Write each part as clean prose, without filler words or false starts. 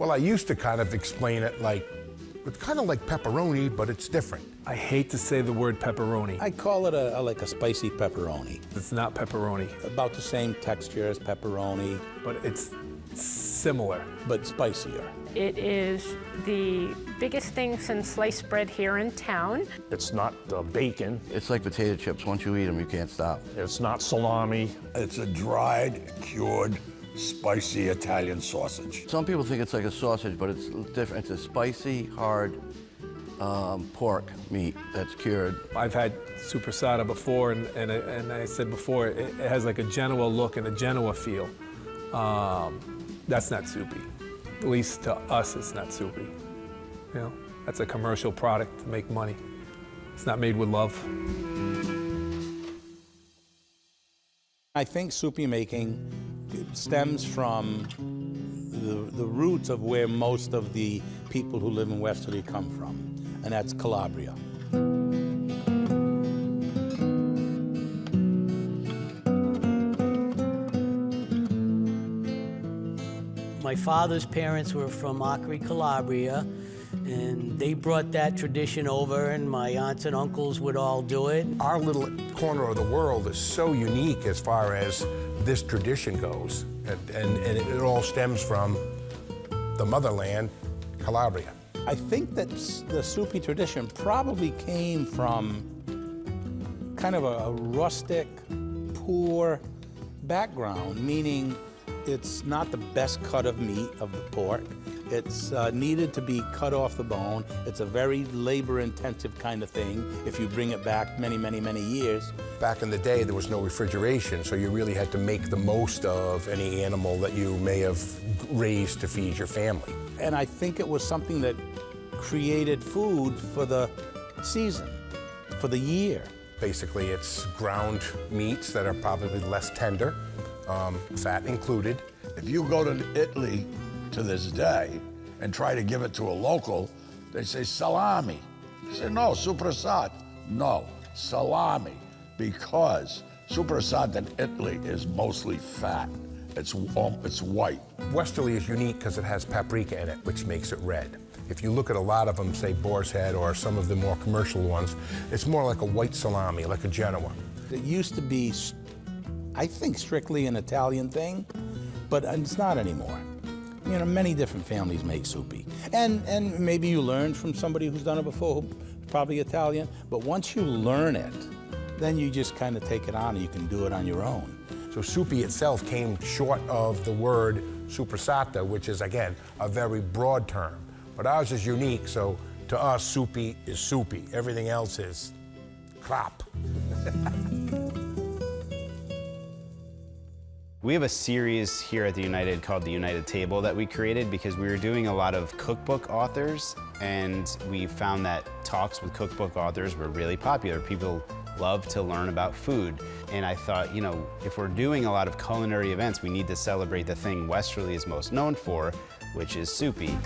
Well, I used to kind of explain it like, it's kind of like pepperoni, but it's different. I hate to say the word pepperoni. I call it like a spicy pepperoni. It's not pepperoni. About the same texture as pepperoni. But it's similar. But spicier. It is the biggest thing since sliced bread here in town. It's not bacon. It's like potato chips. Once you eat them, you can't stop. It's not salami. It's a dried, cured, spicy Italian sausage. Some people think it's like a sausage, but it's different. It's a spicy, hard pork meat that's cured. I've had soppressata before, and I said before, it has like a Genoa look and a Genoa feel. That's not soupy. At least to us, it's not soupy. You know, that's a commercial product to make money. It's not made with love. I think soupy making stems from the roots of where most of the people who live in Westerly come from, and that's Calabria. My father's parents were from Acre, Calabria, and they brought that tradition over, and my aunts and uncles would all do it. Our little corner of the world is so unique as far as this tradition goes, and it all stems from the motherland, Calabria. I think that the soupy tradition probably came from kind of a rustic, poor background, meaning it's not the best cut of meat of the pork. It's needed to be cut off the bone. It's a very labor-intensive kind of thing if you bring it back many, many, many years. Back in the day, there was no refrigeration, so you really had to make the most of any animal that you may have raised to feed your family. And I think it was something that created food for the season, for the year. Basically, it's ground meats that are probably less tender, fat included. If you go to Italy to this day and try to give it to a local, they say salami. You say, no, soppressata. No, salami, because soppressata in Italy is mostly fat. It's white. Westerly is unique because it has paprika in it, which makes it red. If you look at a lot of them, say Boar's Head or some of the more commercial ones, it's more like a white salami, like a Genoa. It used to be, I think, strictly an Italian thing, but it's not anymore. You know, many different families make soupy. And maybe you learned from somebody who's done it before, probably Italian, but once you learn it, then you just kind of take it on and you can do it on your own. So soupy itself came short of the word soppressata, which is, again, a very broad term. But ours is unique, so to us, soupy is soupy. Everything else is crap. We have a series here at the United called the United Table that we created because we were doing a lot of cookbook authors, and we found that talks with cookbook authors were really popular. People love to learn about food. And I thought, you know, if we're doing a lot of culinary events, we need to celebrate the thing Westerly is most known for, which is soupy.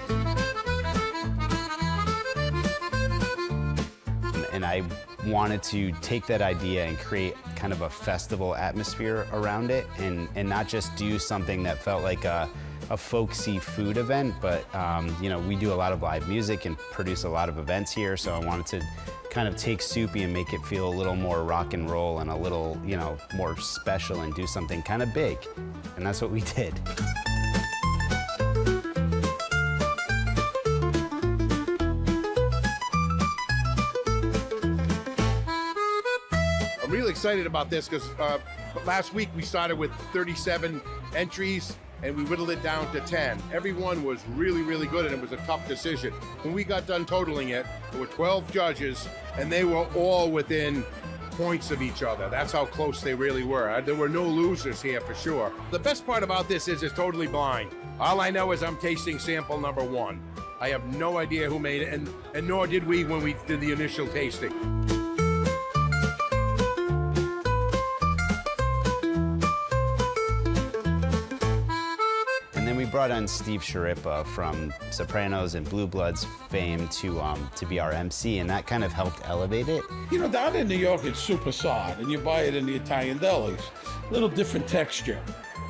And I wanted to take that idea and create kind of a festival atmosphere around it, and not just do something that felt like a folksy food event, but you know, we do a lot of live music and produce a lot of events here, so I wanted to kind of take soupy and make it feel a little more rock and roll and a little, you know, more special and do something kind of big. And that's what we did. I'm really excited about this because last week we started with 37 entries and we whittled it down to 10. Every one was really, really good, and it was a tough decision. When we got done totaling it, there were 12 judges, and they were all within points of each other. That's how close they really were. There were no losers here for sure. The best part about this is it's totally blind. All I know is I'm tasting sample number 1. I have no idea who made it, and nor did we when we did the initial tasting. We brought on Steve Sharippa from Sopranos and Blue Bloods fame to be our MC, and that kind of helped elevate it. You know, down in New York, it's soppressata, and you buy it in the Italian delis. A little different texture.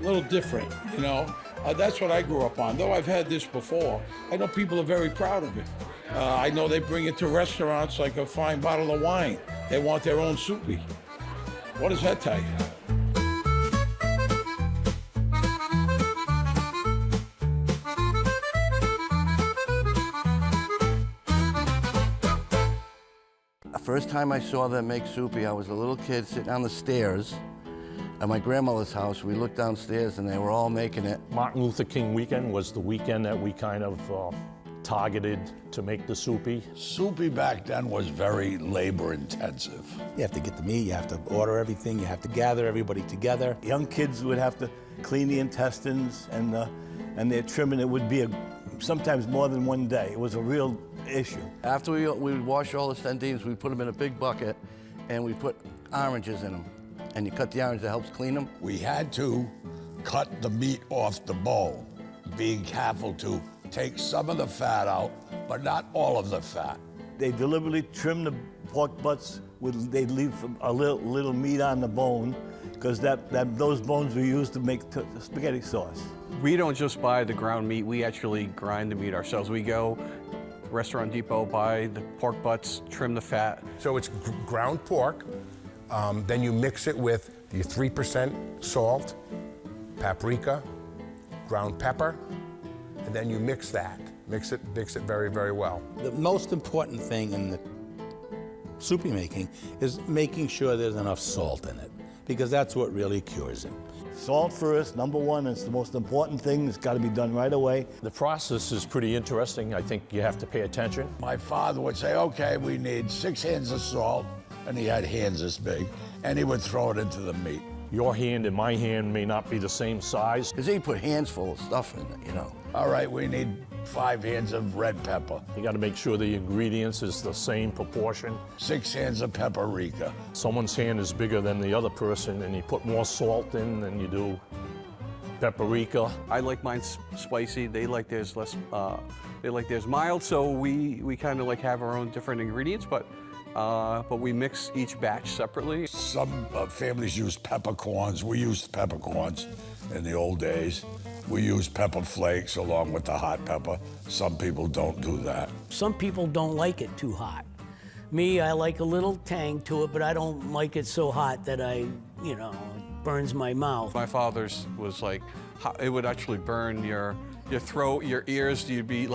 a little different, you know. That's what I grew up on. Though I've had this before, I know people are very proud of it. I know they bring it to restaurants like a fine bottle of wine. They want their own Soupy. What does that tell you? The first time I saw them make Soupy, I was a little kid sitting on the stairs at my grandmother's house. We looked downstairs and they were all making it. Martin Luther King weekend was the weekend that we kind of targeted to make the Soupy. Soupy back then was very labor intensive. You have to get the meat, you have to order everything, you have to gather everybody together. Young kids would have to clean the intestines and their trimming. It would be sometimes more than one day. It was a real issue. After we would wash all the sardines, we put them in a big bucket and we put oranges in them. And you cut the orange that helps clean them. We had to cut the meat off the bone, being careful to take some of the fat out, but not all of the fat. They deliberately trim the pork butts. They'd leave a little meat on the bone because those bones were used to make spaghetti sauce. We don't just buy the ground meat, we actually grind the meat ourselves. We go Restaurant Depot, buy the pork butts, trim the fat. So it's ground pork, then you mix it with your 3% salt, paprika, ground pepper, and then you mix that. Mix it very, very well. The most important thing in the Soupy making is making sure there's enough salt in it, because that's what really cures it. Salt first, number one. It's the most important thing. It's got to be done right away. The process is pretty interesting. I think you have to pay attention. My father would say, okay, we need 6 hands of salt, and he had hands this big, and he would throw it into the meat. Your hand and my hand may not be the same size. Because he put hands full of stuff in it, you know. All right, we need 5 hands of red pepper, You got to make sure the ingredients is the same proportion. 6 hands of paprika. Someone's hand is bigger than the other person, and you put more salt in than you do paprika. I like mine spicy, they like theirs less, they like theirs mild, so we kind of like have our own different ingredients, but we mix each batch separately. Some families use peppercorns. We used peppercorns in the old days. We use pepper flakes along with the hot pepper. Some people don't do that. Some people don't like it too hot. Me, I like a little tang to it, but I don't like it so hot that it burns my mouth. My father's was like, it would actually burn your throat, your ears. You'd be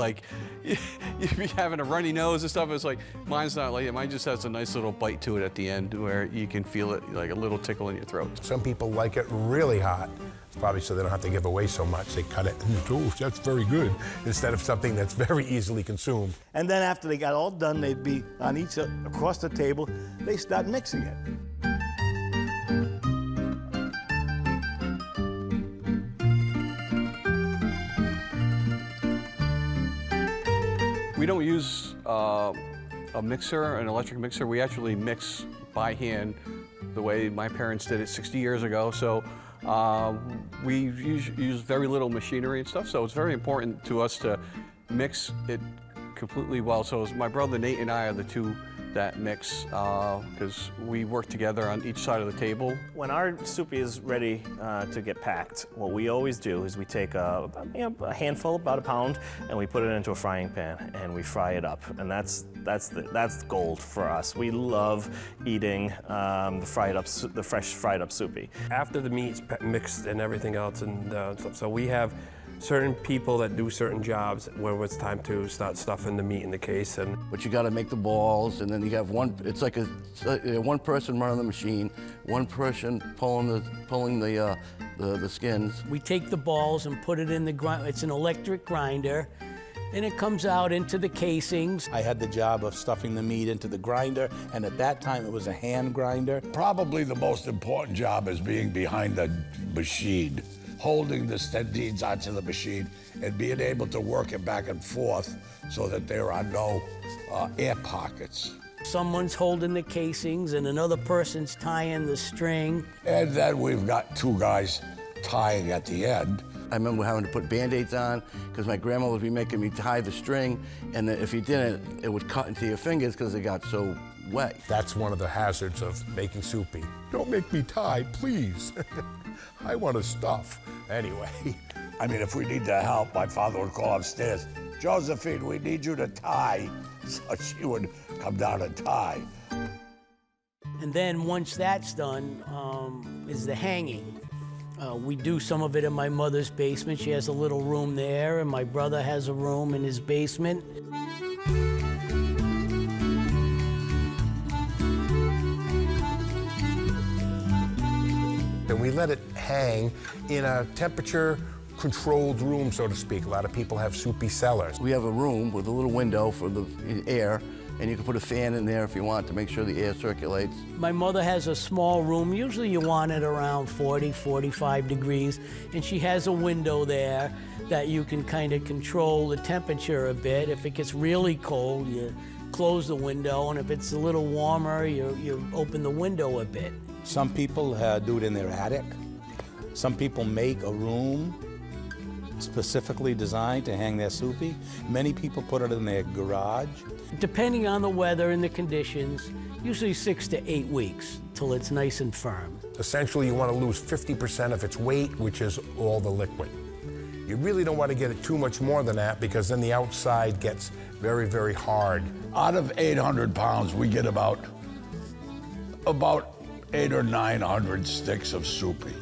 having a runny nose and stuff. It's like, mine's not like that. Mine just has a nice little bite to it at the end where you can feel it like a little tickle in your throat. Some people like it really hot. It's probably so they don't have to give away so much. They cut it and oh, that's very good, instead of something that's very easily consumed. And then after they got all done, they'd be on across the table. They start mixing it. We don't use a mixer, an electric mixer. We actually mix by hand the way my parents did it 60 years ago. So we use very little machinery and stuff. So it's very important to us to mix it completely well. So my brother Nate and I are the two that mix because we work together on each side of the table. When our Soupy is ready to get packed, what we always do is we take a handful, about a pound, and we put it into a frying pan and we fry it up. And that's gold for us. We love eating the fresh fried up Soupy. After the meat's mixed and everything else and stuff, so we have certain people that do certain jobs where it's time to start stuffing the meat in the case. But you got to make the balls, and then you have one. It's like one person running the machine, one person pulling the skins. We take the balls and put it in the grind. It's an electric grinder, and it comes out into the casings. I had the job of stuffing the meat into the grinder, and at that time it was a hand grinder. Probably the most important job is being behind the machine, holding the sardines onto the machine and being able to work it back and forth so that there are no air pockets. Someone's holding the casings and another person's tying the string. And then we've got 2 guys tying at the end. I remember having to put Band-Aids on because my grandma would be making me tie the string, and if you didn't, it would cut into your fingers because it got so wet. That's one of the hazards of making Soupy. Don't make me tie, please. I want to stuff. Anyway. I mean, if we need the help, my father would call upstairs, Josephine, we need you to tie. So she would come down and tie. And then once that's done, is the hanging. We do some of it in my mother's basement. She has a little room there, and my brother has a room in his basement. And we let it hang in a temperature-controlled room, so to speak. A lot of people have Soupy cellars. We have a room with a little window for the air, and you can put a fan in there if you want to make sure the air circulates. My mother has a small room. Usually you want it around 40, 45 degrees, and she has a window there that you can kind of control the temperature a bit. If it gets really cold, you close the window, and if it's a little warmer, you open the window a bit. Some people do it in their attic. Some people make a room specifically designed to hang their Soupy. Many people put it in their garage. Depending on the weather and the conditions, usually 6 to 8 weeks till it's nice and firm. Essentially, you want to lose 50% of its weight, which is all the liquid. You really don't want to get it too much more than that because then the outside gets very, very hard. Out of 800 pounds, we get about 800 or 900 sticks of Soupy.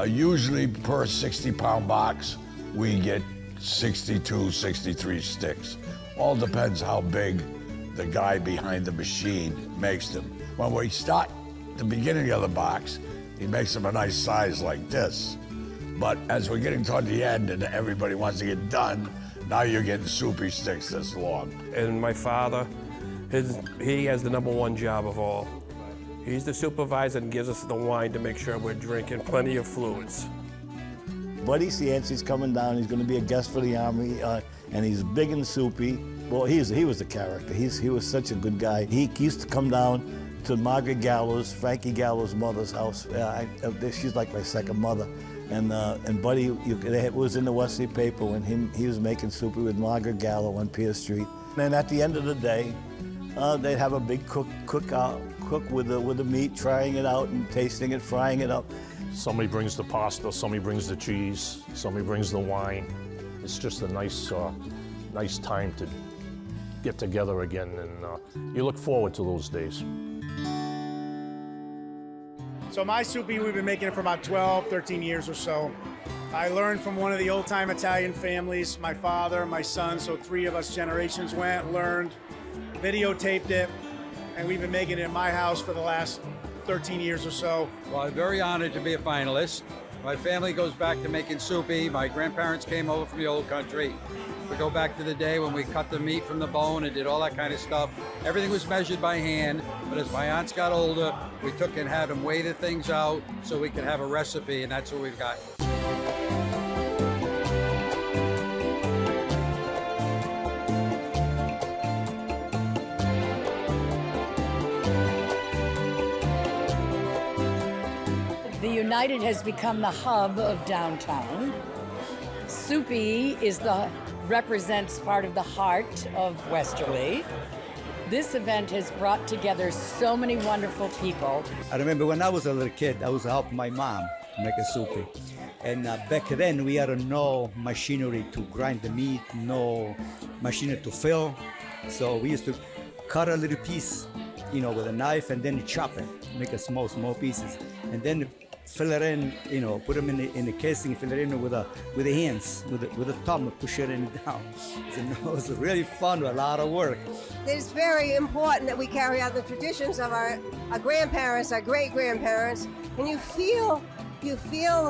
Usually per 60-pound box, we get 62, 63 sticks. All depends how big the guy behind the machine makes them. When we start the beginning of the box, he makes them a nice size like this. But as we're getting toward the end and everybody wants to get done, now you're getting Soupy sticks this long. And my father, he has the #1 job of all. He's the supervisor and gives us the wine to make sure we're drinking plenty of fluids. Buddy Cianci's coming down. He's going to be a guest for the Army, and he's big and Soupy. Well, he was a character. He was such a good guy. He used to come down to Margaret Gallo's, Frankie Gallo's mother's house. She's like my second mother. And Buddy, it was in the Westerly paper when he was making Soupy with Margaret Gallo on Pier Street. And at the end of the day, they'd have a big cook with the meat, trying it out and tasting it, frying it up. Somebody brings the pasta, somebody brings the cheese, somebody brings the wine. It's just a nice time to get together again, and you look forward to those days. So my Soupy, we've been making it for about 12, 13 years or so. I learned from one of the old-time Italian families, my father, my son, so 3 of us generations went, learned, videotaped it, and we've been making it in my house for the last 13 years or so. Well, I'm very honored to be a finalist. My family goes back to making Soupy. My grandparents came over from the old country. We go back to the day when we cut the meat from the bone and did all that kind of stuff. Everything was measured by hand, but as my aunts got older, we took and had them weigh the things out so we could have a recipe, and that's what we've got. The United has become the hub of downtown. Soupy represents part of the heart of Westerly. This event has brought together so many wonderful people. I remember when I was a little kid, I was helping my mom make a Soupy. And back then, we had no machinery to grind the meat, no machinery to fill. So we used to cut a little piece, with a knife and then chop it, make a small pieces. And then fill it in, put them in the casing, fill it in with the hands, with a thumb, push it in down. So, it was really fun, a lot of work. It's very important that we carry out the traditions of our grandparents, our great-grandparents, and you feel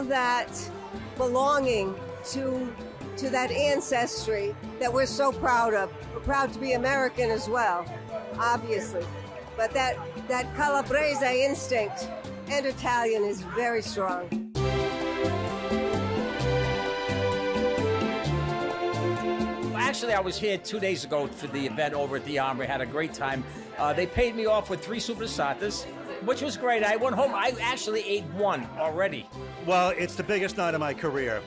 that belonging to that ancestry that we're so proud of. We're proud to be American as well, obviously. But that Calabrese instinct and Italian is very strong. Actually, I was here 2 days ago for the event over at the Armory. Had a great time. They paid me off with 3 souppressatas, which was great. I went home. I actually ate 1 already. Well, it's the biggest night of my career.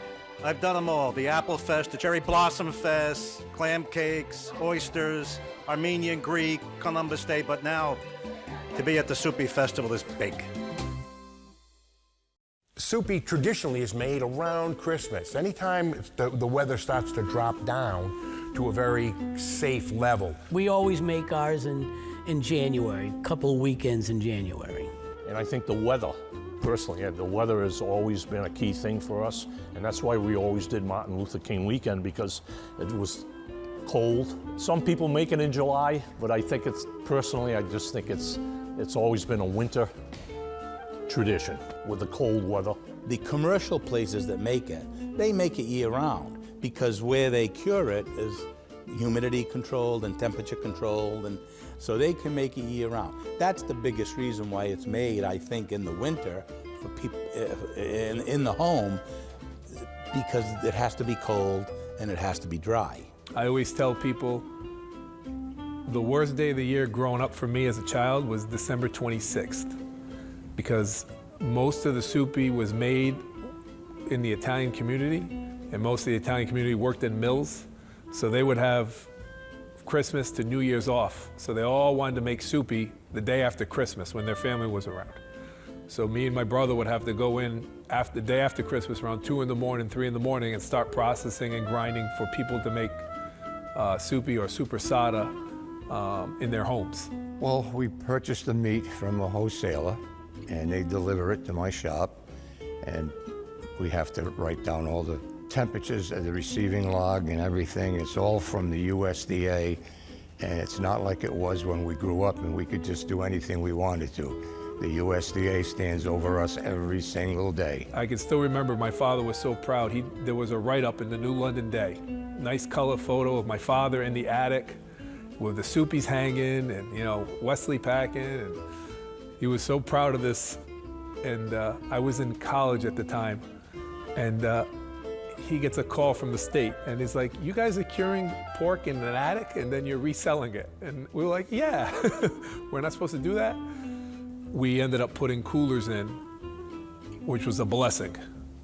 I've done them all. The Apple Fest, the Cherry Blossom Fest, clam cakes, oysters, Armenian, Greek, Columbus Day. But now, to be at the Soupy Festival is big. Soupy traditionally is made around Christmas. Anytime the weather starts to drop down to a very safe level. We always make ours in January, a couple of weekends in January. And I think the weather, personally, the weather has always been a key thing for us. And that's why we always did Martin Luther King weekend, because it was cold. Some people make it in July, but I think personally, I just think it's always been a winter tradition with the cold weather. The commercial places that make it, they make it year-round, because where they cure it is humidity controlled and temperature controlled, and so they can make it year-round. That's the biggest reason why it's made, I think, in the winter for people in the home, because it has to be cold and it has to be dry. I always tell people the worst day of the year growing up for me as a child was December 26th, because most of the Soupy was made in the Italian community, and most of the Italian community worked in mills, so they would have Christmas to New Year's off. So they all wanted to make Soupy the day after Christmas when their family was around. So me and my brother would have to go in the day after Christmas around 2 in the morning, 3 in the morning, and start processing and grinding for people to make Soupy or soppressata in their homes. Well, we purchased the meat from a wholesaler, and they deliver it to my shop, and we have to write down all the temperatures of the receiving log and everything. It's all from the USDA, and it's not like it was when we grew up and we could just do anything we wanted to. The USDA stands over us every single day. I can still remember my father was so proud. There was a write-up in the New London Day. Nice color photo of my father in the attic with the Soupys hanging and, you know, Westerly packing. And he was so proud of this. And I was in college at the time. And he gets a call from the state, and he's like, "You guys are curing pork in an attic and then you're reselling it?" And we were like, "Yeah." We're not supposed to do that. We ended up putting coolers in, which was a blessing.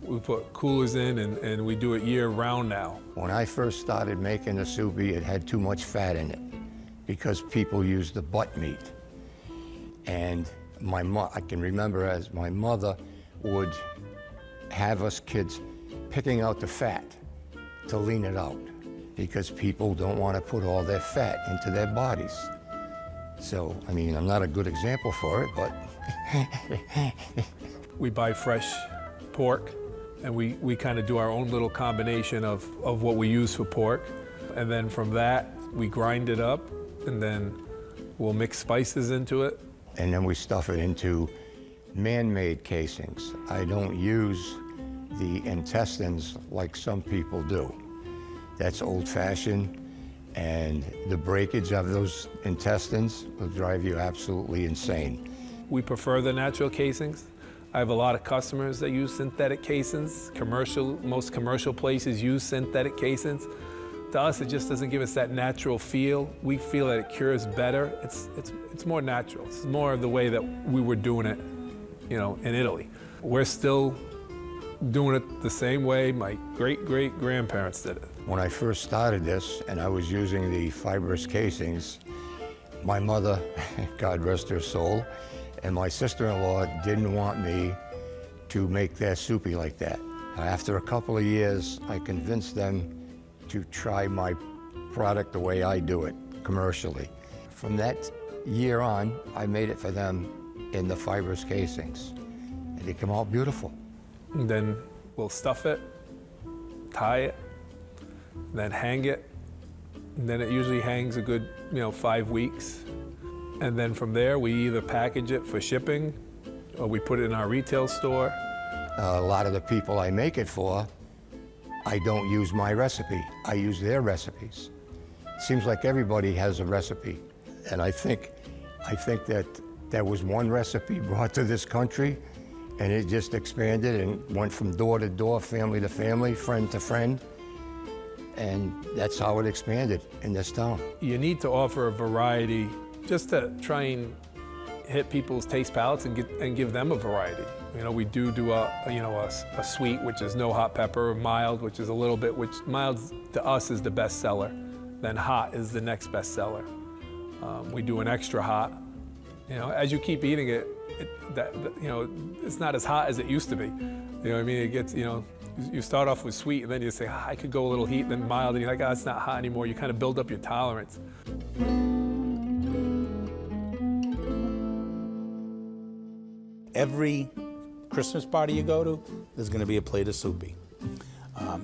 We put coolers in, and we do it year round now. When I first started making the Soupy, it had too much fat in it because people used the butt meat. And I can remember as my mother would have us kids picking out the fat to lean it out, because people don't want to put all their fat into their bodies. So, I mean, I'm not a good example for it, but... We buy fresh pork, and we kind of do our own little combination of what we use for pork. And then from that, we grind it up, and then we'll mix spices into it. And then we stuff it into man-made casings. I don't use the intestines like some people do. That's old-fashioned, and the breakage of those intestines will drive you absolutely insane. We prefer the natural casings. I have a lot of customers that use synthetic casings. Most commercial places use synthetic casings. To us, it just doesn't give us that natural feel. We feel that it cures better. It's more natural. It's more of the way that we were doing it, you know, in Italy. We're still doing it the same way my great-great-grandparents did it. When I first started this, and I was using the fibrous casings, my mother, God rest her soul, and my sister-in-law didn't want me to make their Soupy like that. After a couple of years, I convinced them to try my product the way I do it, commercially. From that year on, I made it for them in the fibrous casings, and they come out beautiful. And then we'll stuff it, tie it, then hang it, and then it usually hangs a good, 5 weeks. And then from there, we either package it for shipping, or we put it in our retail store. A lot of the people I make it for, I don't use my recipe. I use their recipes. Seems like everybody has a recipe. And I think that there was one recipe brought to this country, and it just expanded and went from door to door, family to family, friend to friend. And that's how it expanded in this town. You need to offer a variety just to try and hit people's taste palates and give them a variety. We do a sweet, which is no hot pepper, mild, which is a little bit, which mild to us is the best seller. Then hot is the next best seller. We do an extra hot. As you keep eating it, it's not as hot as it used to be. You know what I mean? It gets, you start off with sweet, and then you say, I could go a little heat, then mild, and you're like, it's not hot anymore. You kind of build up your tolerance. Every Christmas party you go to, there's going to be a plate of soupy.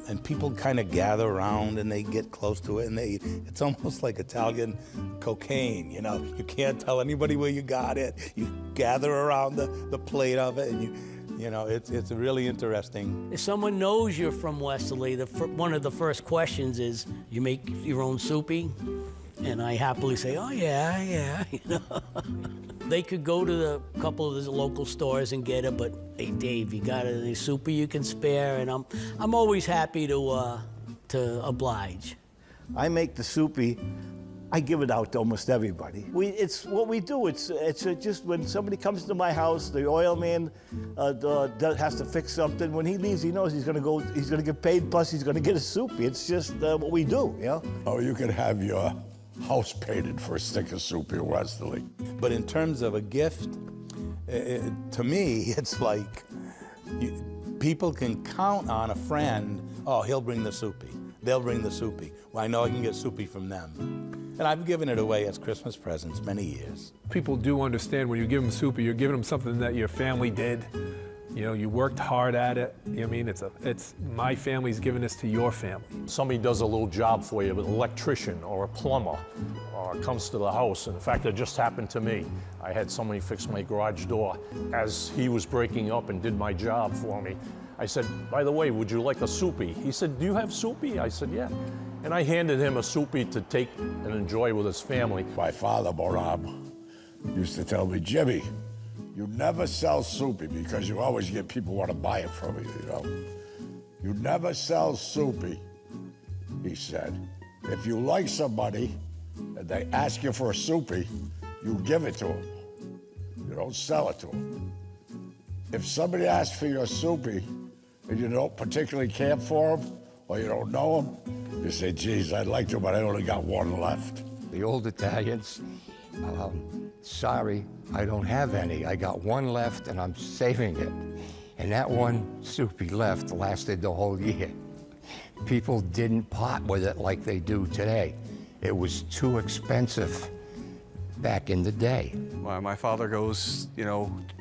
And people kind of gather around and they get close to it and they eat. It's almost like Italian cocaine, You can't tell anybody where you got it. You gather around the plate of it and it's really interesting. If someone knows you're from Westerly, one of the first questions is, you make your own soupy? And I happily say, oh yeah. They could go to a couple of the local stores and get it, but hey, Dave, you got any soupy you can spare? And I'm always happy to oblige. I make the soupy. I give it out to almost everybody. It's what we do. It's just when somebody comes to my house, the oil man has to fix something. When he leaves, he knows he's gonna get paid. Plus, he's gonna get a soupy. It's just what we do, Oh, you could have your house painted for a stick of soupy in Westerly. But in terms of a gift, to me, it's like people can count on a friend. Oh, he'll bring the soupy. They'll bring the soupy. Well, I know I can get soupy from them. And I've given it away as Christmas presents many years. People do understand when you give them soupy, you're giving them something that your family did. You worked hard at it. I mean, it's my family's giving this to your family. Somebody does a little job for you, an electrician or a plumber, or comes to the house. In fact, it just happened to me. I had somebody fix my garage door as he was breaking up and did my job for me. I said, by the way, would you like a soupy? He said, do you have soupy? I said, yeah. And I handed him a soupy to take and enjoy with his family. My father, Boram, used to tell me, Jimmy, you never sell soupy because you always get people who want to buy it from you, You never sell soupy, he said. If you like somebody and they ask you for a soupy, you give it to them. You don't sell it to them. If somebody asks for your soupy and you don't particularly care for them or you don't know them, you say, geez, I'd like to, but I only got one left. The old Italians, sorry, I don't have any. I got one left and I'm saving it. And that one soupy left lasted the whole year. People didn't pot with it like they do today. It was too expensive back in the day. My father goes,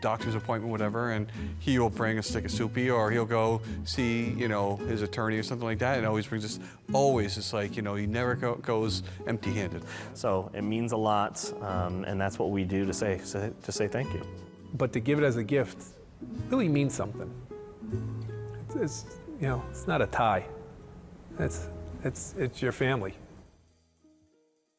doctor's appointment, whatever, and he will bring a stick of soupy, or he'll go see, his attorney or something like that, and always brings us. Always, it's like, he never goes empty-handed. So it means a lot, and that's what we do to say thank you. But to give it as a gift really means something. It's not a tie. It's your family.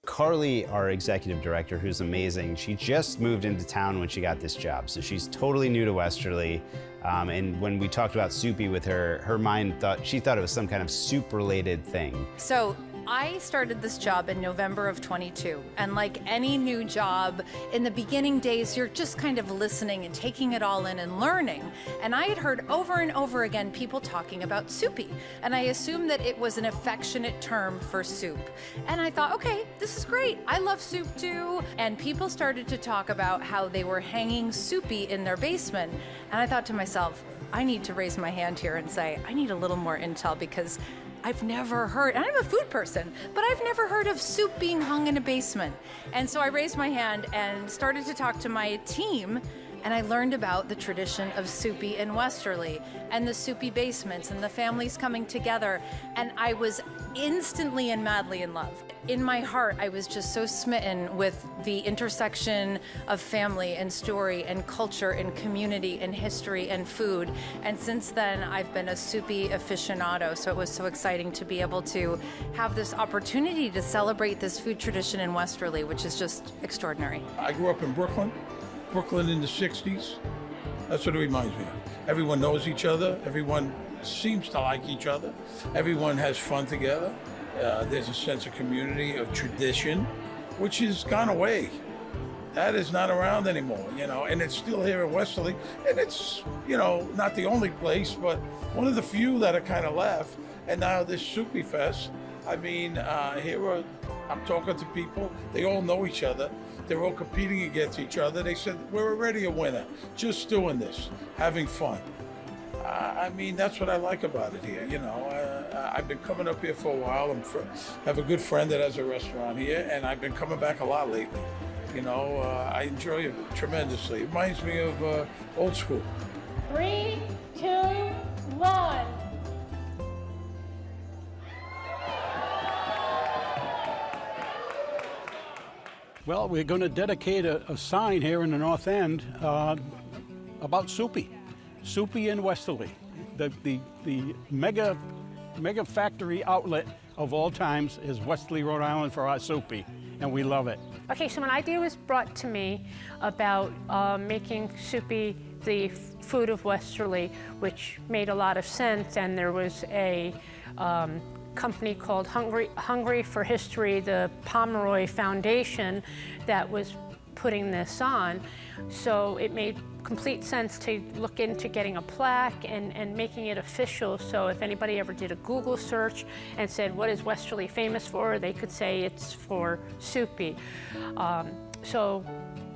Carly, our executive director, who's amazing, she just moved into town when she got this job, so she's totally new to Westerly. And when we talked about Soupy with her, her mind thought it was some kind of soup-related thing. So I started this job in November of 22, and like any new job, in the beginning days, you're just kind of listening and taking it all in and learning. And I had heard over and over again people talking about Soupy, and I assumed that it was an affectionate term for soup. And I thought, okay, this is great. I love soup too. And people started to talk about how they were hanging Soupy in their basement. And I thought to myself, I need to raise my hand here and say, I need a little more intel, because I've never heard, and I'm a food person, but I've never heard of soup being hung in a basement. And so I raised my hand and started to talk to my team, and I learned about the tradition of Soupy in Westerly and the Soupy basements and the families coming together. And I was instantly and madly in love. In my heart, I was just so smitten with the intersection of family and story and culture and community and history and food. And since then, I've been a Soupy aficionado. So it was so exciting to be able to have this opportunity to celebrate this food tradition in Westerly, which is just extraordinary. I grew up in Brooklyn in the 60s. That's what it reminds me of. Everyone knows each other. Everyone seems to like each other. Everyone has fun together. There's a sense of community, of tradition, which has gone away. That is not around anymore, and it's still here in Westerly. And it's, not the only place, but one of the few that are kind of left. And now this Soupy Fest, I mean, here are I'm talking to people, they all know each other, they're all competing against each other. They said, we're already a winner, just doing this, having fun. I mean, that's what I like about it here, you know. I've been coming up here for a while. I have a good friend that has a restaurant here, and I've been coming back a lot lately. You know, I enjoy it tremendously. It reminds me of old school. 3, 2, 1. Well, we're going to dedicate a sign here in the North End about Soupy. Soupy in Westerly, the mega factory outlet of all times is Westerly, Rhode Island for our Soupy, and we love it. Okay, so an idea was brought to me about making Soupy the food of Westerly, which made a lot of sense, and there was a company called Hungry for History, the Pomeroy Foundation, that was putting this on. So it made complete sense to look into getting a plaque and making it official, so if anybody ever did a Google search and said, what is Westerly famous for, they could say it's for Soupy. So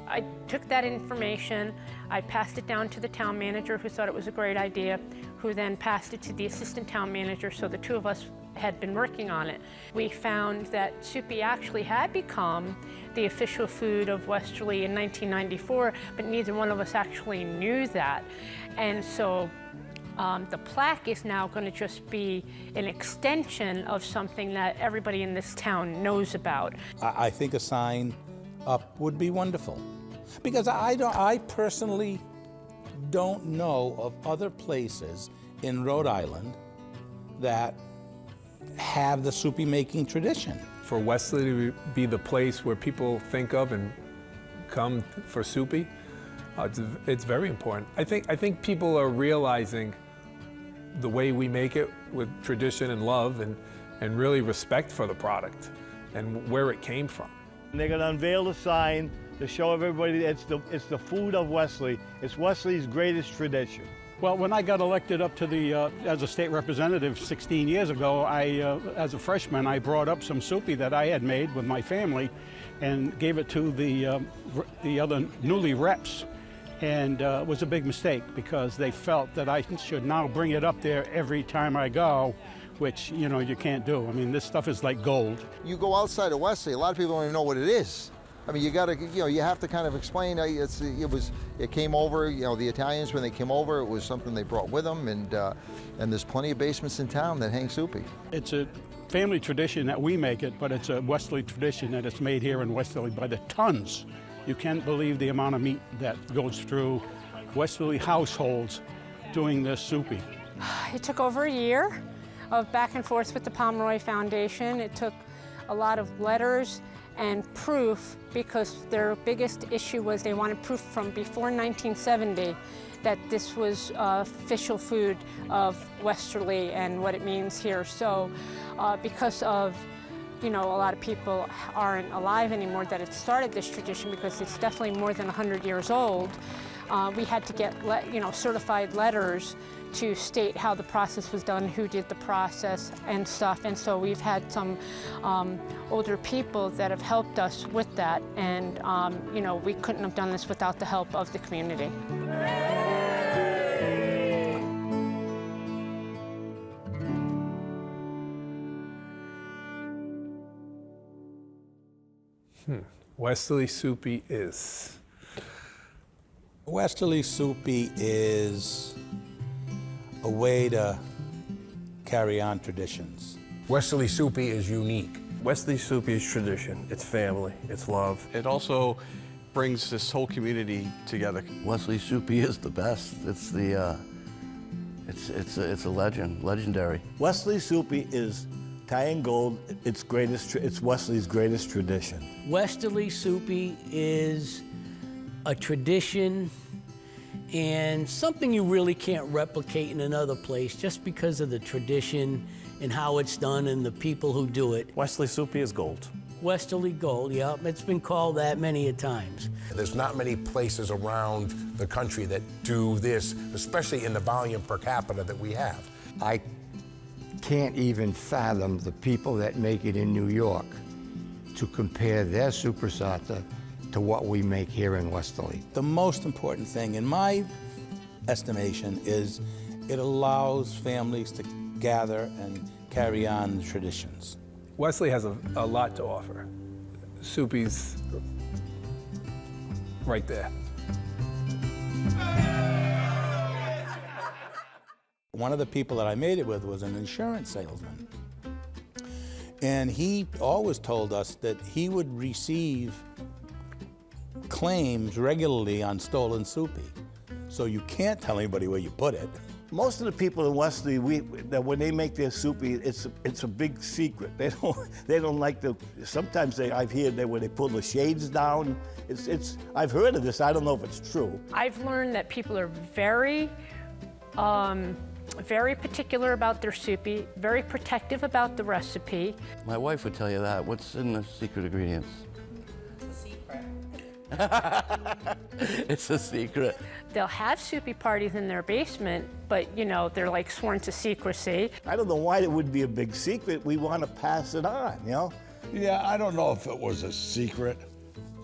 I took that information, I passed it down to the town manager, who thought it was a great idea, who then passed it to the assistant town manager, so the two of us had been working on it. We found that Soupy actually had become the official food of Westerly in 1994, but neither one of us actually knew that. And so the plaque is now going to just be an extension of something that everybody in this town knows about. I think a sign up would be wonderful, because I personally don't know of other places in Rhode Island that have the Soupy making tradition. For Westerly to be the place where people think of and come for Soupy, it's very important. I think people are realizing the way we make it with tradition and love and really respect for the product and where it came from. And they're going to unveil the sign to show everybody it's the food of Westerly. It's Westerly's greatest tradition. Well, when I got elected up to the as a state representative 16 years ago, as a freshman, I brought up some Soupy that I had made with my family and gave it to the other newly reps. And it was a big mistake, because they felt that I should now bring it up there every time I go, which, you know, you can't do. I mean, this stuff is like gold. You go outside of Westerly, a lot of people don't even know what it is. I mean, you got to, you know, you have to kind of explain. It came over. You know, the Italians, when they came over, it was something they brought with them, and there's plenty of basements in town that hang Soupy. It's a family tradition that we make it, but it's a Westerly tradition that it's made here in Westerly by the tons. You can't believe the amount of meat that goes through Westerly households doing this Soupy. It took over a year of back and forth with the Pomeroy Foundation. It took a lot of letters and proof, because their biggest issue was they wanted proof from before 1970 that this was official food of Westerly and what it means here. So because of, you know, a lot of people aren't alive anymore that it started this tradition, because it's definitely more than 100 years old, we had to get certified letters to state how the process was done, who did the process and stuff. And so we've had some older people that have helped us with that. And you know, we couldn't have done this without the help of the community. Westerly Soupy is? Westerly Soupy is a way to carry on traditions. Westerly Soupy is unique. Westerly Soupy is tradition. It's family. It's love. It also brings this whole community together. Westerly Soupy is the best. It's a legend, legendary. Westerly Soupy is Italian gold. It's Westerly's greatest tradition. Westerly Soupy is a tradition and something you really can't replicate in another place, just because of the tradition and how it's done and the people who do it. Westerly Soupy is gold. Westerly gold, yeah. It's been called that many a times. There's not many places around the country that do this, especially in the volume per capita that we have. I can't even fathom the people that make it in New York. to compare their soppressata to what we make here in Westerly. The most important thing, in my estimation, is it allows families to gather and carry on the traditions. Westerly has a lot to offer. Soupy's right there. One of the people that I made it with was an insurance salesman. And he always told us that he would receive claims regularly on stolen Soupy. So you can't tell anybody where you put it. Most of the people in Westerly, that when they make their Soupy, it's a big secret. They don't like the. Sometimes I've heard that when they pull the shades down. I've heard of this. I don't know if it's true. I've learned that people are very particular about their Soupy, very protective about the recipe. My wife would tell you that. What's in the secret ingredients? It's a secret. They'll have Soupy parties in their basement, but you know, they're like sworn to secrecy. I don't know why it would be a big secret. We want to pass it on, you know? Yeah, I don't know if it was a secret.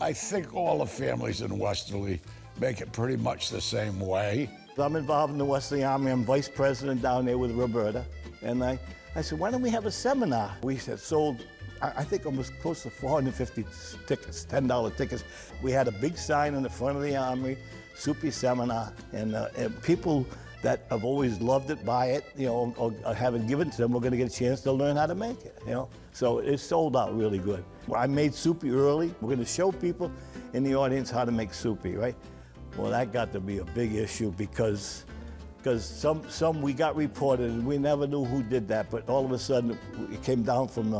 I think all the families in Westerly make it pretty much the same way. I'm involved in the Westerly Army. I'm vice president down there with Roberta. And I said, why don't we have a seminar? We had sold, I think, almost close to 450 tickets, $10 tickets. We had a big sign in the front of the Armory, Soupy Seminar, and people that have always loved it, buy it, you know, or have it given to them, we're going to get a chance to learn how to make it, you know. So it sold out really good. I made Soupy early. We're going to show people in the audience how to make Soupy, right? Well, that got to be a big issue because some we got reported and we never knew who did that, but all of a sudden it came down from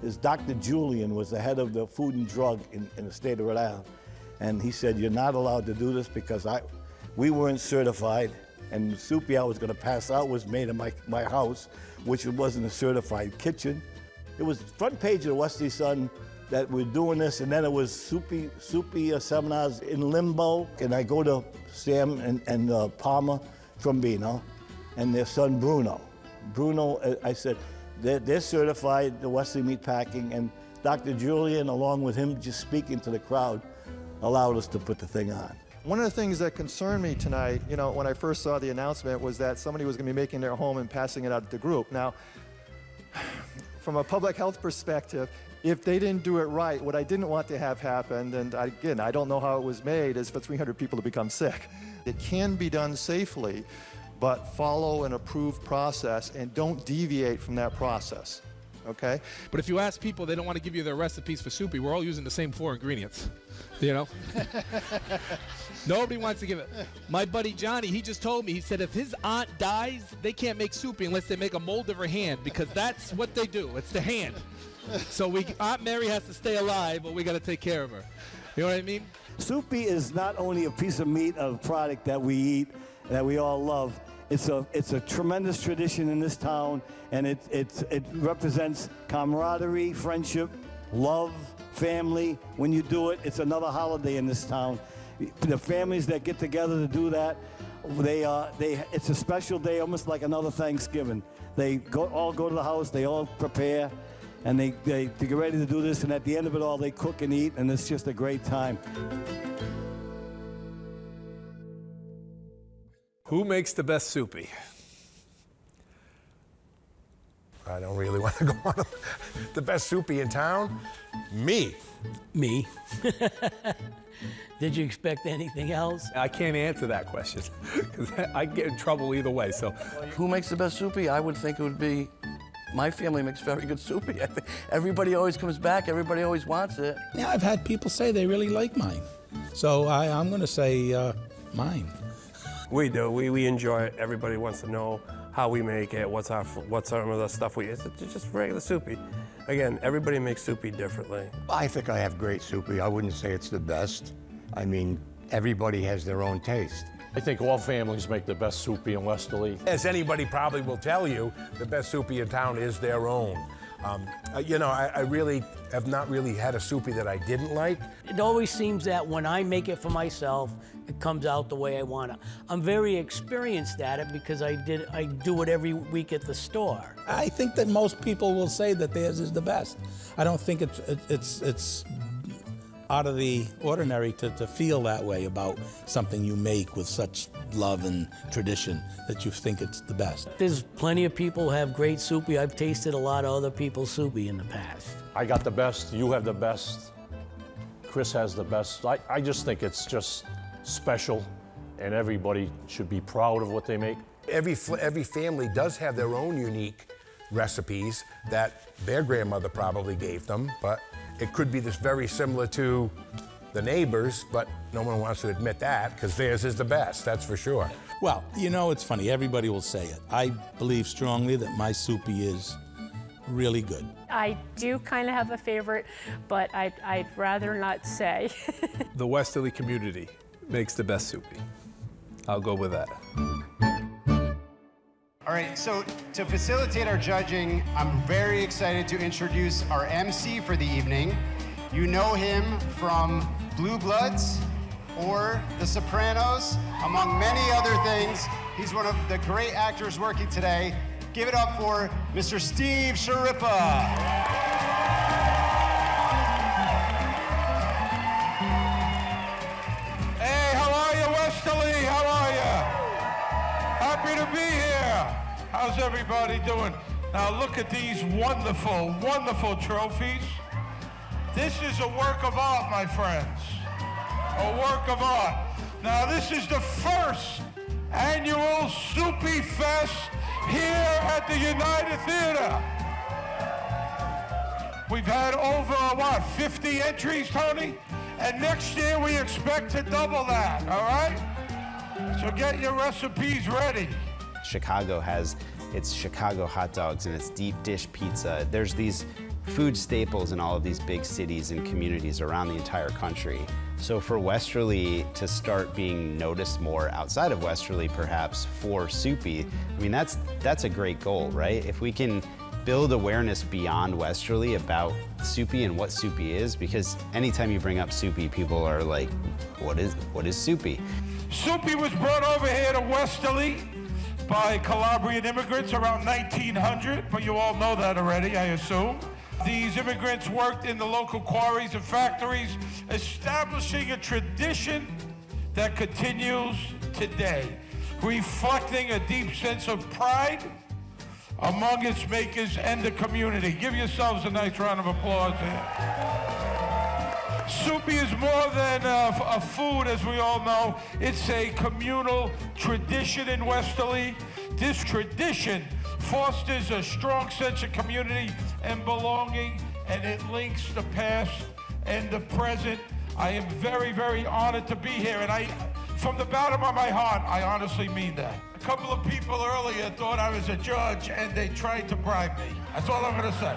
this Dr. Julian was the head of the Food and Drug in the state of Rhode Island. And he said, you're not allowed to do this because we weren't certified, and the Soupy I was going to pass out was made in my house, which wasn't a certified kitchen. It was front page of the Westerly Sun that we're doing this, and then it was Soupy seminars in limbo. And I go to Sam and Palmer from Bino and their son Bruno. Bruno, I said, they're certified, the Westerly Meat Packing, and Dr. Julian, along with him just speaking to the crowd, allowed us to put the thing on. One of the things that concerned me tonight, you know, when I first saw the announcement was that somebody was going to be making their home and passing it out to the group. Now, from a public health perspective, if they didn't do it right, what I didn't want to have happen, and again, I don't know how it was made, is for 300 people to become sick. It can be done safely, but follow an approved process and don't deviate from that process, okay? But if you ask people, they don't want to give you their recipes for Soupy. We're all using the same 4 ingredients, you know? Nobody wants to give it. My buddy Johnny, he just told me, he said if his aunt dies, they can't make Soupy unless they make a mold of her hand, because that's what they do. It's the hand. So Aunt Mary has to stay alive, but we got to take care of her. You know what I mean? Soupy is not only a piece of meat, a product that we eat, that we all love. It's a tremendous tradition in this town, and it represents camaraderie, friendship, love, family. When you do it, it's another holiday in this town. The families that get together to do that, it's a special day, almost like another Thanksgiving. They all go to the house, they all prepare, and they get ready to do this, and at the end of it all, they cook and eat, and it's just a great time. Who makes the best Soupy? I don't really want to go on. The best Soupy in town? Me. Me. Did you expect anything else? I can't answer that question because I get in trouble either way. So, who makes the best Soupy? I would think it would be my family makes very good Soupy. I think everybody always comes back. Everybody always wants it. Yeah, I've had people say they really like mine. So I'm going to say mine. We do. We enjoy it. Everybody wants to know how we make it, what's some of the stuff we use. It's just regular Soupy. Again, everybody makes Soupy differently. I think I have great Soupy. I wouldn't say it's the best. I mean, everybody has their own taste. I think all families make the best Soupy in Westerly. As anybody probably will tell you, the best Soupy in town is their own. You know, I really have not really had a soupy that I didn't like. It always seems that when I make it for myself, it comes out the way I want it. I'm very experienced at it because I do it every week at the store. I think that most people will say that theirs is the best. I don't think it's out of the ordinary to feel that way about something you make with such love and tradition that you think it's the best. There's plenty of people who have great soupy. I've tasted a lot of other people's soupy in the past. I got the best, you have the best, Chris has the best. I just think it's just special, and everybody should be proud of what they make. Every family does have their own unique recipes that their grandmother probably gave them, but it could be this very similar to the neighbors, but no one wants to admit that because theirs is the best, that's for sure. Well, you know, it's funny, everybody will say it. I believe strongly that my soupy is really good. I do kind of have a favorite, but I'd rather not say. The Westerly community makes the best soupy. I'll go with that. All right, so to facilitate our judging, I'm very excited to introduce our MC for the evening. You know him from Blue Bloods or The Sopranos, among many other things. He's one of the great actors working today. Give it up for Mr. Steve Sharippa. Hey, how are you, Westerly? How are you? Happy to be here. How's everybody doing? Now look at these wonderful, wonderful trophies. This is a work of art, my friends. A work of art. Now this is the first annual Soupy Fest here at the United Theater. We've had over, 50 entries, Tony? And next year we expect to double that, all right? So get your recipes ready. Chicago has its Chicago hot dogs and its deep dish pizza. There's these food staples in all of these big cities and communities around the entire country. So for Westerly to start being noticed more outside of Westerly, perhaps, for Soupy, I mean, that's a great goal, right? If we can build awareness beyond Westerly about Soupy and what Soupy is, because anytime you bring up Soupy, people are like, what is Soupy? Soupy was brought over here to Westerly by Calabrian immigrants around 1900, but you all know that already, I assume. These immigrants worked in the local quarries and factories, establishing a tradition that continues today, reflecting a deep sense of pride among its makers and the community. Give yourselves a nice round of applause here. Soupy is more than a food, as we all know. It's a communal tradition in Westerly. This tradition fosters a strong sense of community and belonging, and it links the past and the present. I am very, very honored to be here, and from the bottom of my heart, I honestly mean that. A couple of people earlier thought I was a judge, and they tried to bribe me. That's all I'm gonna say.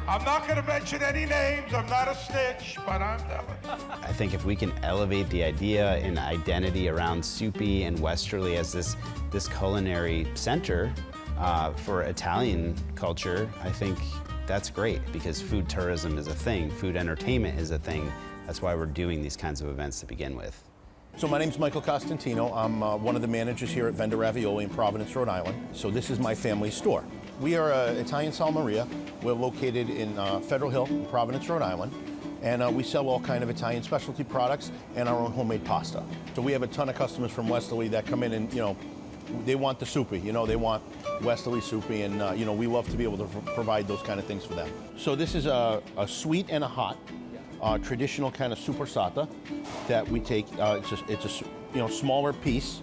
I'm not gonna mention any names, I'm not a snitch, but I'm telling. I think if we can elevate the idea and identity around Soupy and Westerly as this culinary center for Italian culture, I think that's great, because food tourism is a thing, food entertainment is a thing. That's why we're doing these kinds of events to begin with. So my name's Michael Costantino. I'm one of the managers here at Vendor Ravioli in Providence, Rhode Island. So this is my family's store. We are Italian Sal Maria. We're located in Federal Hill, in Providence, Rhode Island. And we sell all kind of Italian specialty products and our own homemade pasta. So we have a ton of customers from Westerly that come in and, they want the Soupy, they want Westerly Soupy, and, we love to be able to provide those kind of things for them. So this is a sweet and a hot traditional kind of soppressata that we take. It's a smaller piece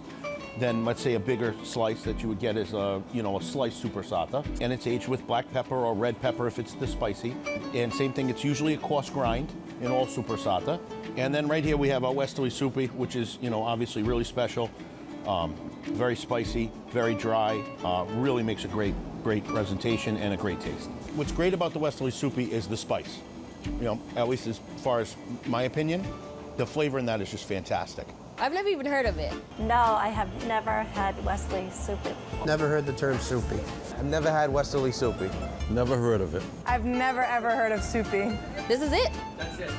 than, let's say, a bigger slice that you would get as a sliced soppressata, and it's aged with black pepper or red pepper if it's the spicy. And same thing, it's usually a coarse grind in all soppressata. And then right here we have our Westerly Soupy, which is obviously really special, very spicy, very dry, really makes a great presentation and a great taste. What's great about the Westerly Soupy is the spice. At least as far as my opinion, the flavor in that is just fantastic. I've never even heard of it. No, I have never had Westerly Soupy. Never heard the term Soupy. I've never had Westerly Soupy. Never heard of it. I've never ever heard of Soupy. This is it? That's it.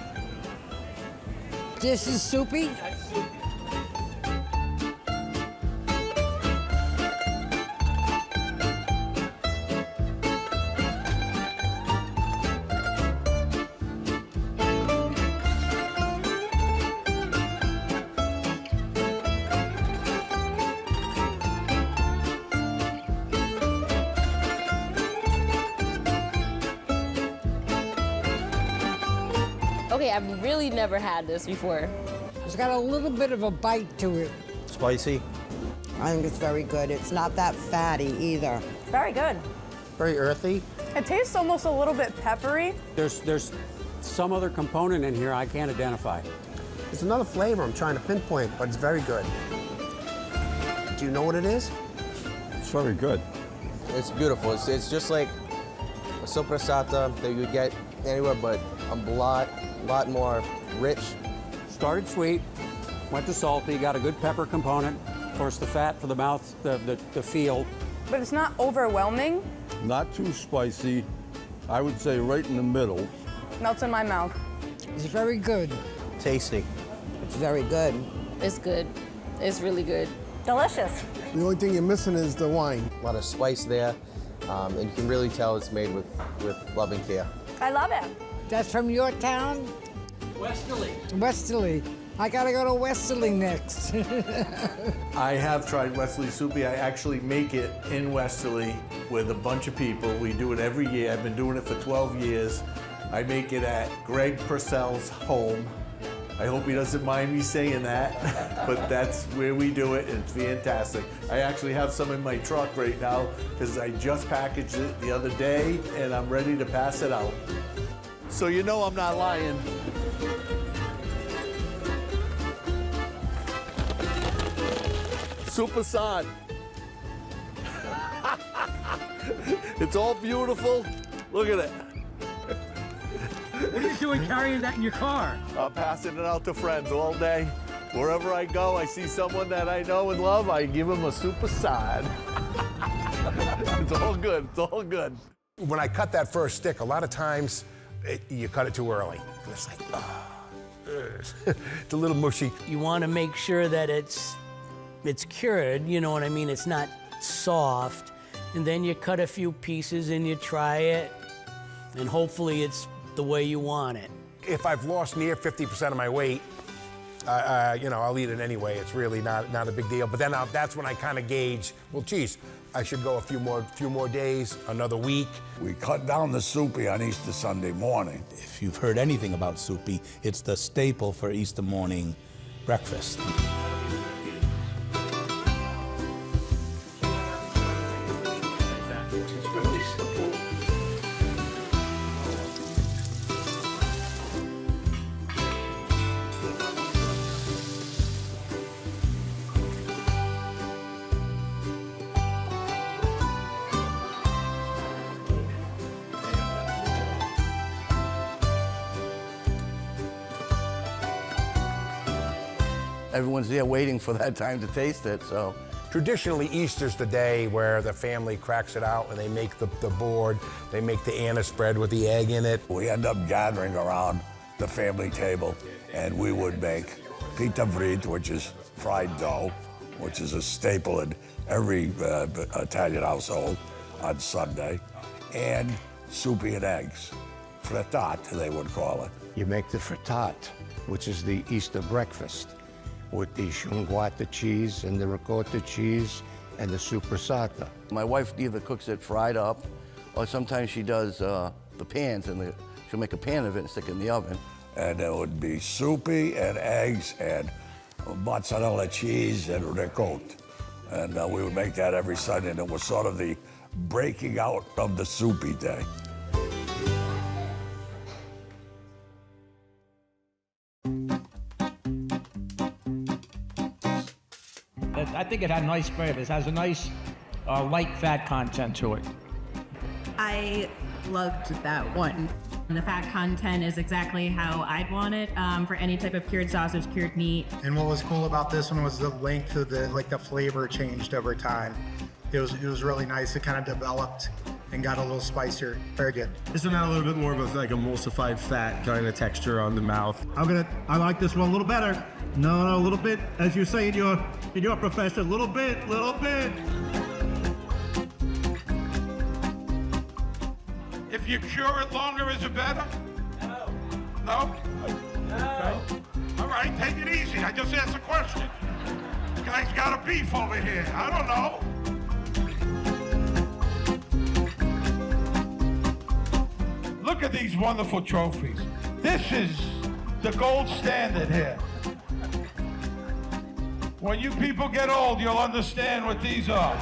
This is Soupy? That's Soupy. Okay, I've really never had this before. It's got a little bit of a bite to it. Spicy. I think it's very good. It's not that fatty either. It's very good. Very earthy. It tastes almost a little bit peppery. There's some other component in here I can't identify. It's another flavor I'm trying to pinpoint, but it's very good. Do you know what it is? It's very good. It's beautiful. It's just like a soppressata that you would get anywhere, but a lot more rich. Started sweet, went to salty, got a good pepper component. Of course, the fat for the mouth, the feel. But it's not overwhelming. Not too spicy. I would say right in the middle. Melts in my mouth. It's very good. Tasty. It's very good. It's good. It's really good. Delicious. The only thing you're missing is the wine. A lot of spice there, and you can really tell it's made with love and care. I love it. That's from your town? Westerly. Westerly. I gotta go to Westerly next. I have tried Westerly Soupy. I actually make it in Westerly with a bunch of people. We do it every year. I've been doing it for 12 years. I make it at Greg Purcell's home. I hope he doesn't mind me saying that, but that's where we do it, and it's fantastic. I actually have some in my truck right now because I just packaged it the other day, and I'm ready to pass it out. So you know I'm not lying. Super San. It's all beautiful. Look at it. What are you doing carrying that in your car? I'm passing it out to friends all day. Wherever I go, I see someone that I know and love, I give them a super side. It's all good, it's all good. When I cut that first stick, a lot of times you cut it too early. And it's like, it's a little mushy. You want to make sure that it's cured, you know what I mean? It's not soft. And then you cut a few pieces and you try it, and hopefully it's the way you want it. If I've lost near 50% of my weight, I'll eat it anyway. It's really not a big deal. But then that's when I kind of gauge, well, geez, I should go a few more days, another week. We cut down the Soupy on Easter Sunday morning. If you've heard anything about Soupy, it's the staple for Easter morning breakfast. Everyone's there waiting for that time to taste it, so. Traditionally, Easter's the day where the family cracks it out and they make the board, they make the anise bread with the egg in it. We end up gathering around the family table, and we would make pita frit, which is fried dough, which is a staple in every Italian household on Sunday, and soupy and eggs. Frittata, they would call it. You make the frittata, which is the Easter breakfast, with the chunguata cheese and the ricotta cheese and the soppressata. My wife either cooks it fried up, or sometimes she does the pans, and she'll make a pan of it and stick it in the oven. And it would be soupy and eggs and mozzarella cheese and ricotta. And we would make that every Sunday, and it was sort of the breaking out of the soupy day. I think it had nice flavors. It has a nice light fat content to it. I loved that one. And the fat content is exactly how I'd want it for any type of cured sausage, cured meat. And what was cool about this one was the length of the flavor changed over time. It was really nice. It kind of developed and got a little spicier. Very good. This one had a little bit more of a, like emulsified fat kind of texture on the mouth. I like this one a little better. No, a little bit. As you say in your profession, a little bit. If you cure it longer, is it better? No. No? No. Okay. All right, take it easy. I just asked a question. This guy's got a beef over here. I don't know. Look at these wonderful trophies. This is the gold standard here. When you people get old, you'll understand what these are.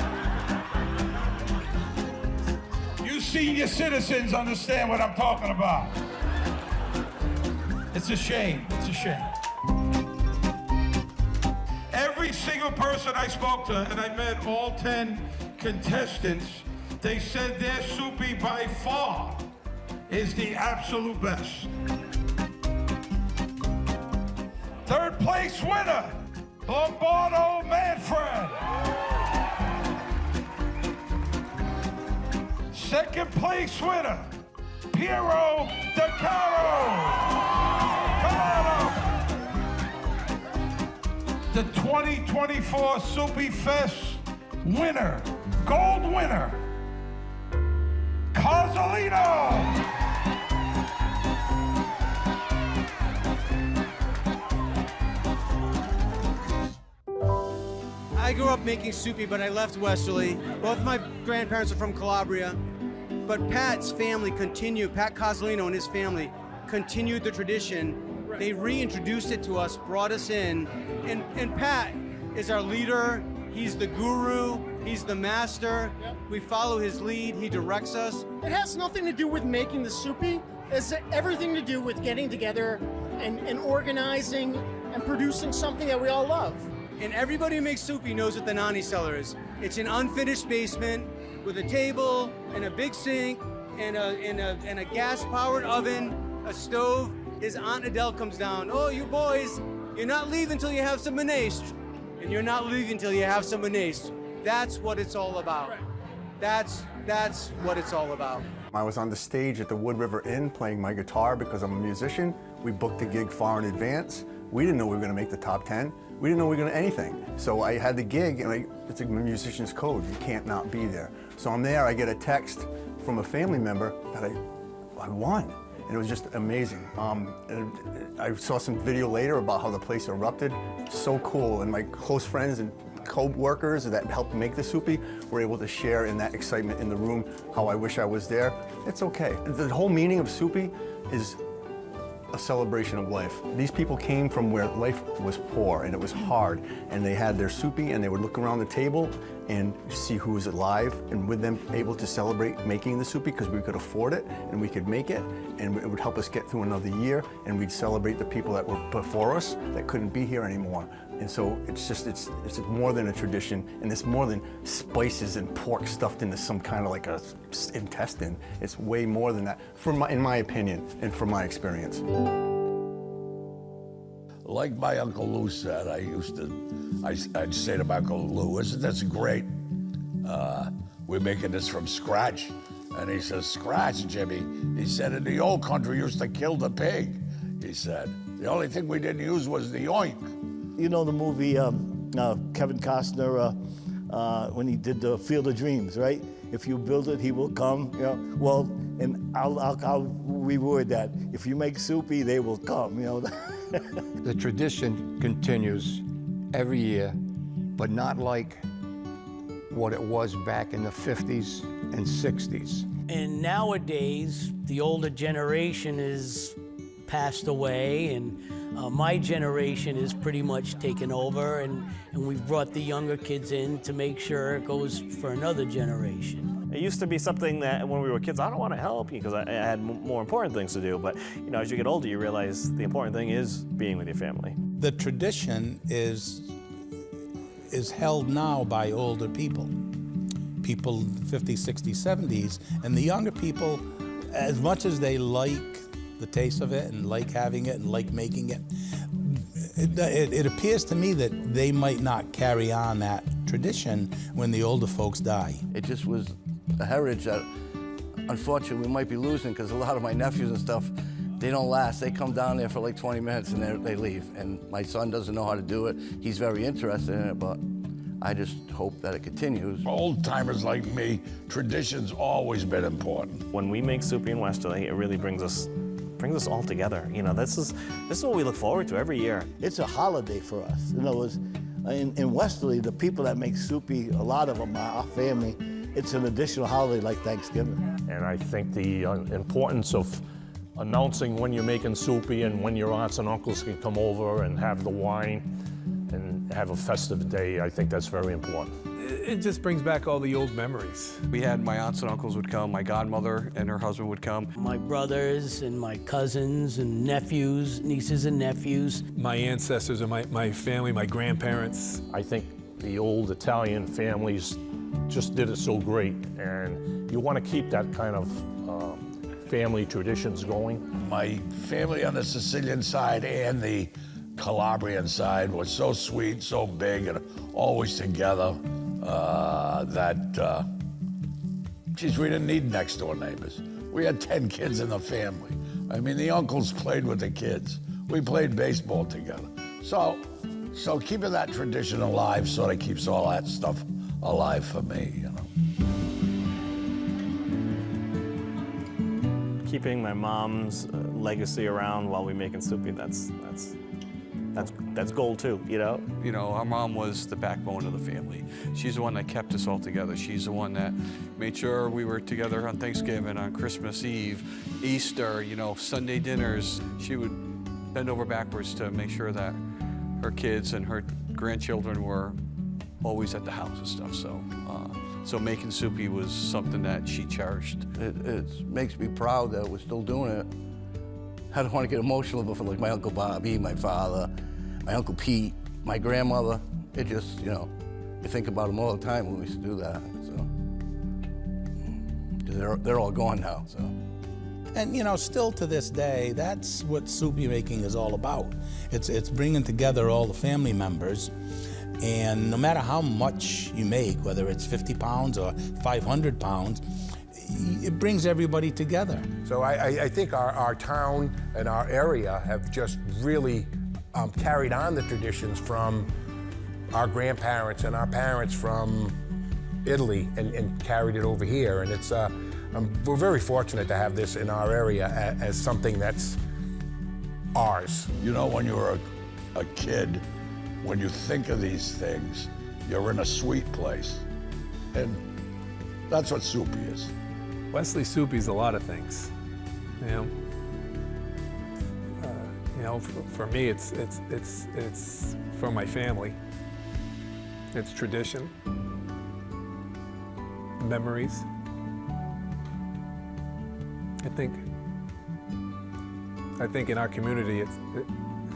You senior citizens understand what I'm talking about. It's a shame. It's a shame. Every single person I spoke to, and I met all 10 contestants, they said their Soupy by far is the absolute best. Third place winner, Lombardo Manfred. Second place winner, Piero De Caro. Come on up. The 2024 Soupy Fest winner, gold winner, Casalino. I grew up making Soupy, but I left Westerly. Both my grandparents are from Calabria, but Pat's family continued, Pat Casalino and his family continued the tradition. They reintroduced it to us, brought us in, and Pat is our leader. He's the guru, he's the master. We follow his lead, he directs us. It has nothing to do with making the Soupy. It's everything to do with getting together and organizing and producing something that we all love. And everybody who makes Soupy knows what the Nani cellar is. It's an unfinished basement with a table and a big sink and a gas-powered oven, a stove. His Aunt Adele comes down. Oh, you boys, you're not leaving until you have some menestre. And you're not leaving until you have some menestre. That's what it's all about. That's what it's all about. I was on the stage at the Wood River Inn playing my guitar because I'm a musician. We booked the gig far in advance. We didn't know we were going to make the top 10. We didn't know we were going to anything. So I had the gig, and it's a musician's code. You can't not be there. So I'm there. I get a text from a family member that I won. And it was just amazing. And I saw some video later about how the place erupted. So cool. And my close friends and co-workers that helped make the Soupy were able to share in that excitement in the room, how I wish I was there. It's okay. The whole meaning of Soupy is a celebration of life. These people came from where life was poor and it was hard, and they had their Soupy, and they would look around the table and see who was alive, and with them able to celebrate making the Soupy because we could afford it and we could make it, and it would help us get through another year, and we'd celebrate the people that were before us that couldn't be here anymore. And so it's more than a tradition, and it's more than spices and pork stuffed into some kind of like a intestine. It's way more than that, in my opinion and from my experience. Like my Uncle Lou said, I'd say to my Uncle Lou, isn't this great? We're making this from scratch. And he says, scratch, Jimmy. He said, in the old country, used to kill the pig. He said, the only thing we didn't use was the oink. You know the movie Kevin Costner when he did the Field of Dreams, right? If you build it, he will come. You know, well, and I'll reword that. If you make Soupy, they will come. You know. The tradition continues every year, but not like what it was back in the 50s and 60s. And nowadays, the older generation is passed away, and my generation is pretty much taken over, and we've brought the younger kids in to make sure it goes for another generation. It used to be something that when we were kids, I don't want to help you because I had more important things to do. But you know, as you get older, you realize the important thing is being with your family. The tradition is held now by older people 50s, 60s, 70s, and the younger people as much as they like the taste of it and like having it and like making it, it appears to me that they might not carry on that tradition when the older folks die. It just was a heritage that unfortunately we might be losing, because a lot of my nephews and stuff, they don't last. They come down there for like 20 minutes and they leave. And my son doesn't know how to do it. He's very interested in it, but I just hope that it continues. Old timers like me, tradition's always been important. When we make Soupy in Westerly, it really brings us all together. You know, this is what we look forward to every year. It's a holiday for us. In other words, in Westerly, the people that make Soupy, a lot of them are our family. It's an additional holiday like Thanksgiving. And I think the importance of announcing when you're making Soupy and when your aunts and uncles can come over and have the wine and have a festive day, I think that's very important. It just brings back all the old memories. We had my aunts and uncles would come, my godmother and her husband would come. My brothers and my cousins and nephews, nieces and nephews. My ancestors and my family, my grandparents. I think the old Italian families just did it so great, and you want to keep that kind of family traditions going. My family on the Sicilian side and the Calabrian side was so sweet, so big, and always together that, geez, we didn't need next door neighbors. We had 10 kids in the family. I mean, the uncles played with the kids. We played baseball together. So keeping that tradition alive sort of keeps all that stuff alive for me, you know. Keeping my mom's legacy around while we're making Soupy, that's gold too, you know? You know, our mom was the backbone of the family. She's the one that kept us all together. She's the one that made sure we were together on Thanksgiving, on Christmas Eve, Easter, you know, Sunday dinners. She would bend over backwards to make sure that her kids and her grandchildren were always at the house and stuff. So making Soupy was something that she cherished. It makes me proud that we're still doing it. I don't want to get emotional, but for like my Uncle Bobby, my father, my Uncle Pete, my grandmother, it just, you know, you think about them all the time when we used to do that. So they're all gone now. So. And you know, still to this day, that's what Soupy making is all about. It's bringing together all the family members, and no matter how much you make, whether it's 50 pounds or 500 pounds, it brings everybody together. So I think our town and our area have just really carried on the traditions from our grandparents and our parents from Italy and carried it over here. And it's we're very fortunate to have this in our area as something that's ours. You know, when you're a kid, when you think of these things, you're in a sweet place. And that's what Soupy is. Westerly Soupy's a lot of things, you know. For me, it's for my family. It's tradition, memories. I think in our community, it's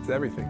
everything.